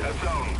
that zone.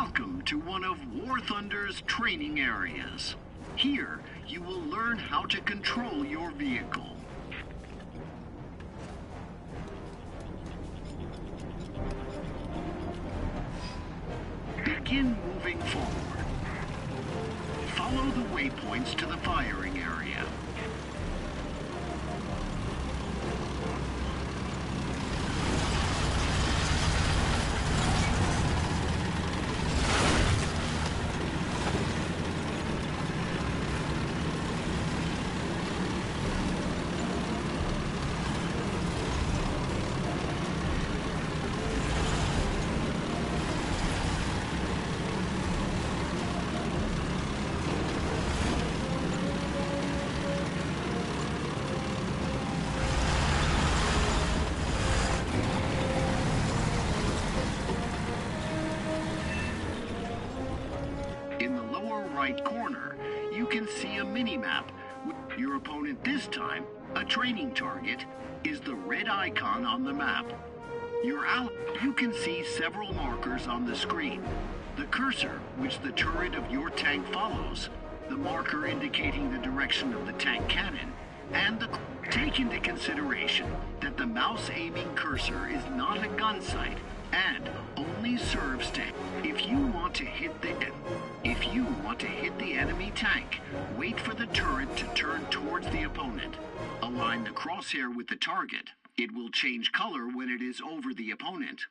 Welcome to one of War Thunder's training areas. Here, you will learn how to control your vehicle. Begin moving forward. Follow the waypoints to the firing area. In the lower right corner, you can see a mini-map. Your opponent this time, a training target, is the red icon on the map. You can see several markers on the screen. The cursor, which the turret of your tank follows, the marker indicating the direction of the tank cannon, and take into consideration that the mouse aiming cursor is not a gun sight and only serves to if you want to hit the enemy tank, wait for the turret to turn towards the opponent. Align the crosshair with the target. It will change color when it is over the opponent.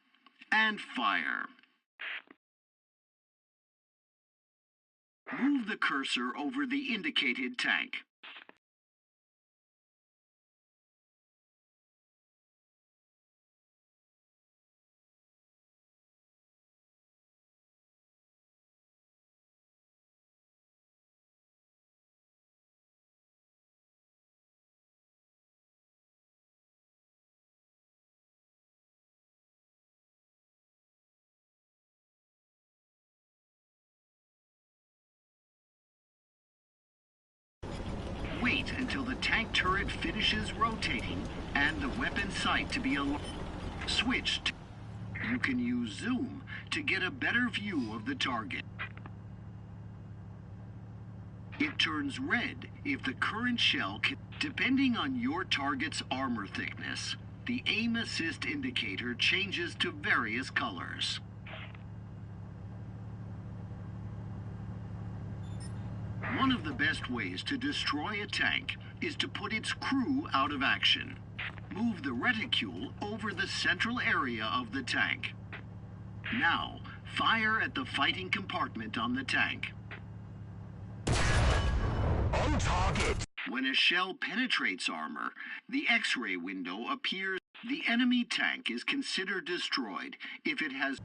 And fire. Move the cursor over the indicated tank. Wait until the tank turret finishes rotating and the weapon sight to be switched. You can use zoom to get a better view of the target. It turns red if the current shell depending on your target's armor thickness. The aim assist indicator changes to various colors. One of the best ways to destroy a tank is to put its crew out of action. Move the reticule over the central area of the tank. Now, fire at the fighting compartment on the tank. On target! When a shell penetrates armor, the X-ray window appears. The enemy tank is considered destroyed if it has...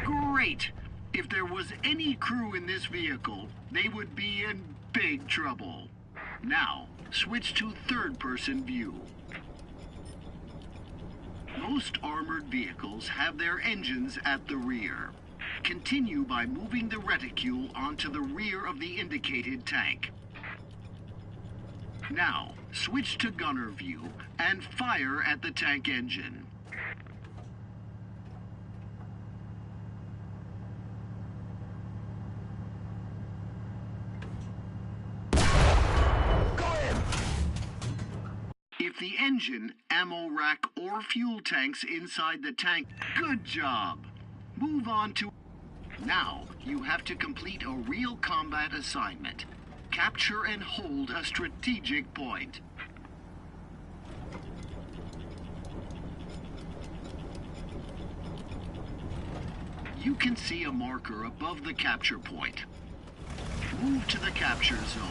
Great! If there was any crew in this vehicle, they would be in big trouble. Now, switch to third-person view. Most armored vehicles have their engines at the rear. Continue by moving the reticule onto the rear of the indicated tank. Now, switch to gunner view and fire at the tank engine. If the engine, ammo rack, or fuel tanks inside the tank, good job! Move on to... Now, you have to complete a real combat assignment. Capture and hold a strategic point. You can see a marker above the capture point. Move to the capture zone.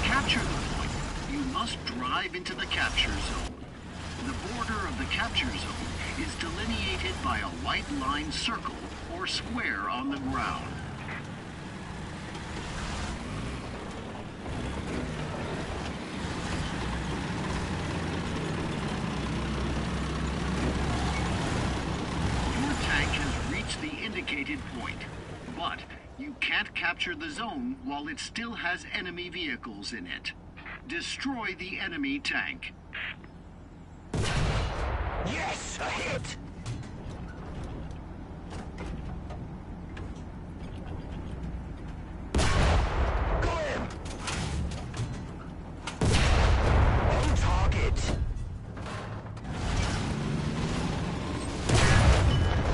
Capture the point, you must drive into the capture zone. The border of the capture zone is delineated by a white line circle or square on the ground. designated point. But you can't capture the zone while it still has enemy vehicles in it. Destroy the enemy tank. Yes, a hit! Got him! On target!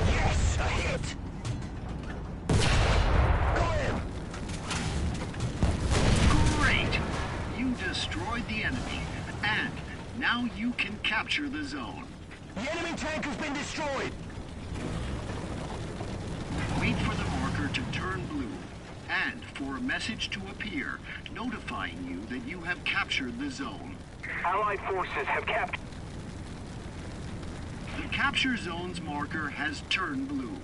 Yes, a hit! Got him! Great! You destroyed the enemy, and now you can capture the zone. The enemy tank has been destroyed! Wait for the marker to turn blue, and for a message to appear notifying you that you have captured the zone. Allied forces have captured. The capture zone's marker has turned blue.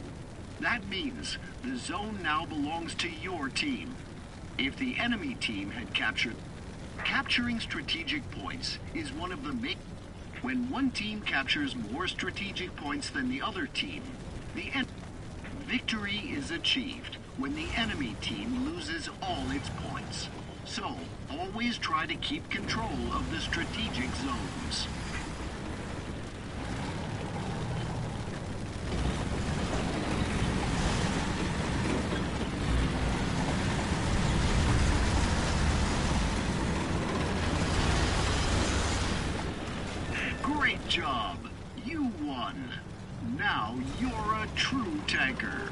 That means the zone now belongs to your team. If the enemy team had capturing strategic points is one of the main... When one team captures more strategic points than the other team, victory is achieved when the enemy team loses all its points. So, always try to keep control of the strategic zones. Great job! You won! Now you're a true tanker!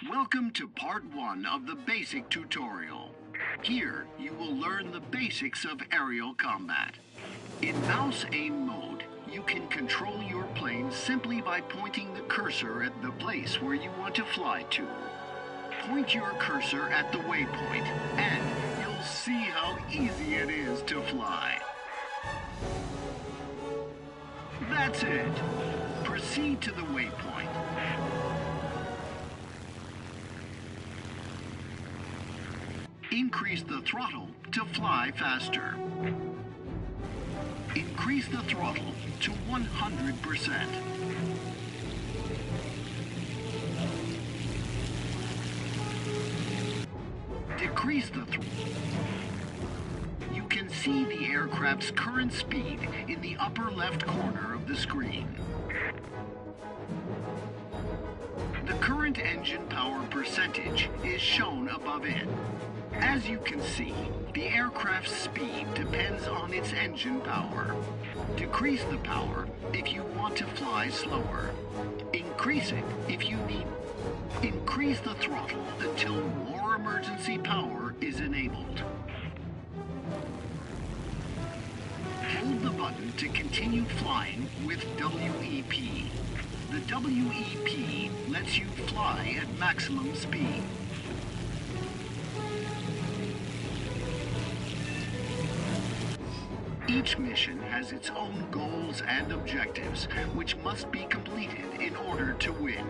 Welcome to part 1 of the basic tutorial. Here, you will learn the basics of aerial combat. In mouse aim mode, you can control your plane simply by pointing the cursor at the place where you want to fly to. Point your cursor at the waypoint, and you'll see how easy it is to fly. That's it. Proceed to the waypoint. Increase the throttle to fly faster. Increase the throttle to 100%. Decrease the throttle. You can see the aircraft's current speed in the upper left corner of the screen. The current engine power percentage is shown above it. As you can see, the aircraft's speed depends on its engine power. Decrease the power if you want to fly slower. Increase it if you need. Increase the throttle until more emergency power is enabled. Hold the button to continue flying with WEP. The WEP lets you fly at maximum speed. Each mission has its own goals and objectives, which must be completed in order to win.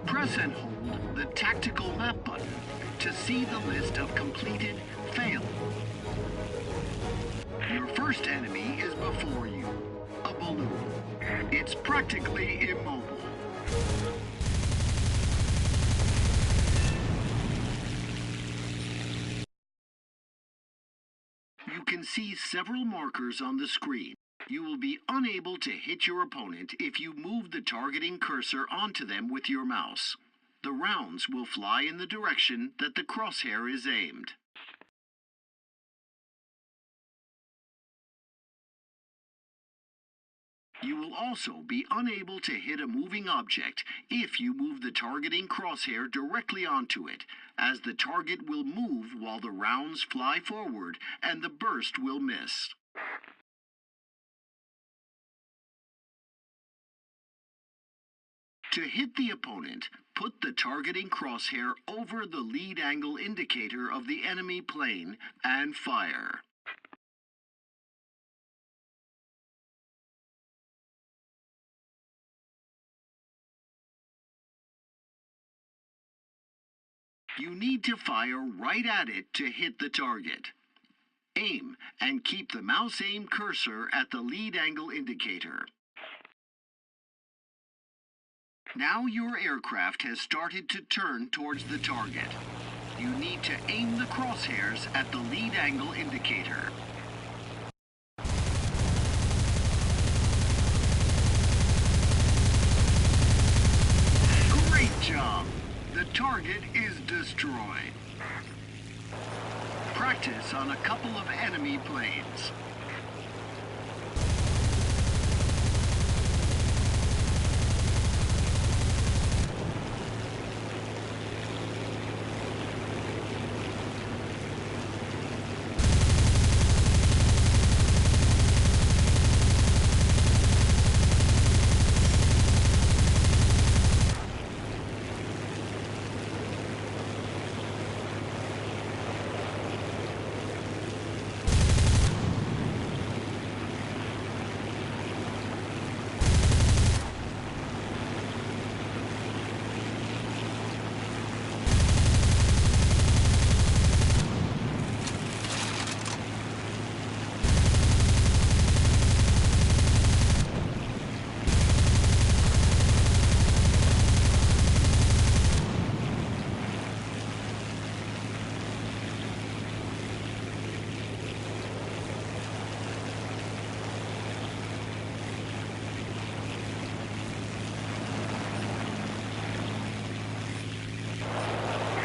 Press and hold the tactical map button to see the list of completed, failed. Your first enemy is before you, a balloon. It's practically immobile. You can see several markers on the screen. You will be unable to hit your opponent if you move the targeting cursor onto them with your mouse. The rounds will fly in the direction that the crosshair is aimed. You will also be unable to hit a moving object if you move the targeting crosshair directly onto it, as the target will move while the rounds fly forward and the burst will miss. To hit the opponent, put the targeting crosshair over the lead angle indicator of the enemy plane and fire. You need to fire right at it to hit the target. Aim and keep the mouse aim cursor at the lead angle indicator. Now your aircraft has started to turn towards the target. You need to aim the crosshairs at the lead angle indicator. Great job! The target is destroyed. Practice on a couple of enemy planes.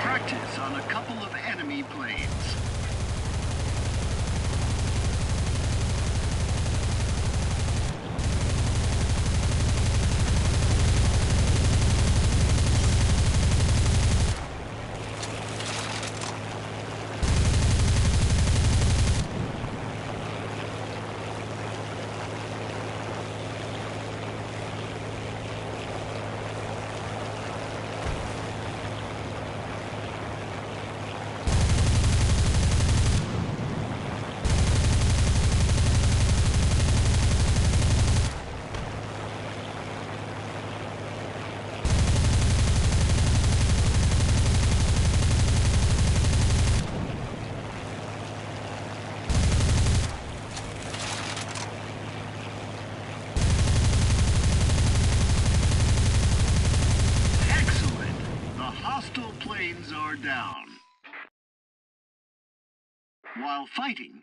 Practice on a couple of enemy planes. planes are down. While fighting,